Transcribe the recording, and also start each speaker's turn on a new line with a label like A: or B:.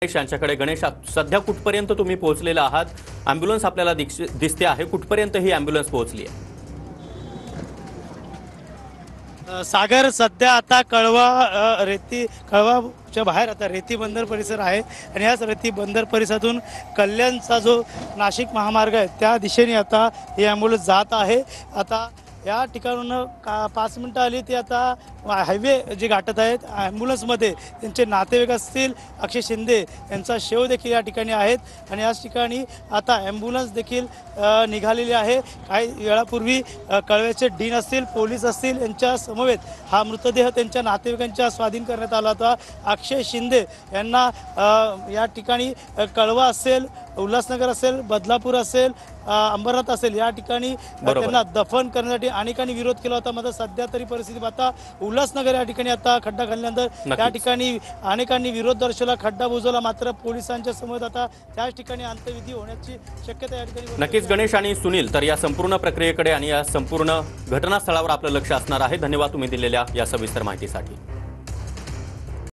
A: गणेश यांच्याकडे गणेश सध्या कुठपर्यंत तुम्ही पोहोचलेला आहात? ॲम्ब्युलन्स आपल्याला दिसते आहे, कुठपर्यंत ही ॲम्ब्युलन्स पोहोचली आहे?
B: सागर सध्या आता कळवाच्या बाहेर आता रेती बंदर परिसर आहे आणि याच रेती बंदर परिसरातून कल्याणचा जो नाशिक महामार्ग आहे त्या दिशेने आता ही ॲम्ब्युलन्स जात आहे। आता या ठिकाणून 5 मिनिटं आली ती आता हायवे जे गाठत आहेत ॲम्ब्युलन्समध्ये त्यांचे नातेवाईक असतील, अक्षय शिंदे यांचा शेव देखील या ठिकाणी आहेत आणि याच ठिकाणी आता ॲम्ब्युलन्स देखील निघालेली आहे। काही वेळापूर्वी कळव्याचे डीन असतील, पोलीस असतील यांच्या समवेत हा मृतदेह त्यांच्या नातेवाईकांच्या स्वाधीन करण्यात आला होता। अक्षय शिंदे यांना या ठिकाणी कळवा असेल, उल्हासनगर असेल, बदलापूर असेल, अंबरनाथ असेल या ठिकाणी त्यांना दफन करण्यासाठी अनेकांनी विरोध केला होता। मात्र सध्या तरी परिस्थिती पाहता उल्हासनगर या ठिकाणी आता खड्डा घातल्यानंतर त्या ठिकाणी अनेकांनी विरोध दर्शवला, खड्डा बुजवला, मात्र पोलिसांच्या समोर आता त्याच ठिकाणी अंत्यविधी होण्याची शक्यता या ठिकाणी
A: नक्कीच गणेश आणि सुनील, तर या संपूर्ण प्रक्रियेकडे आणि या संपूर्ण घटनास्थळावर आपलं लक्ष असणार आहे। धन्यवाद तुम्ही दिलेल्या या सविस्तर माहितीसाठी।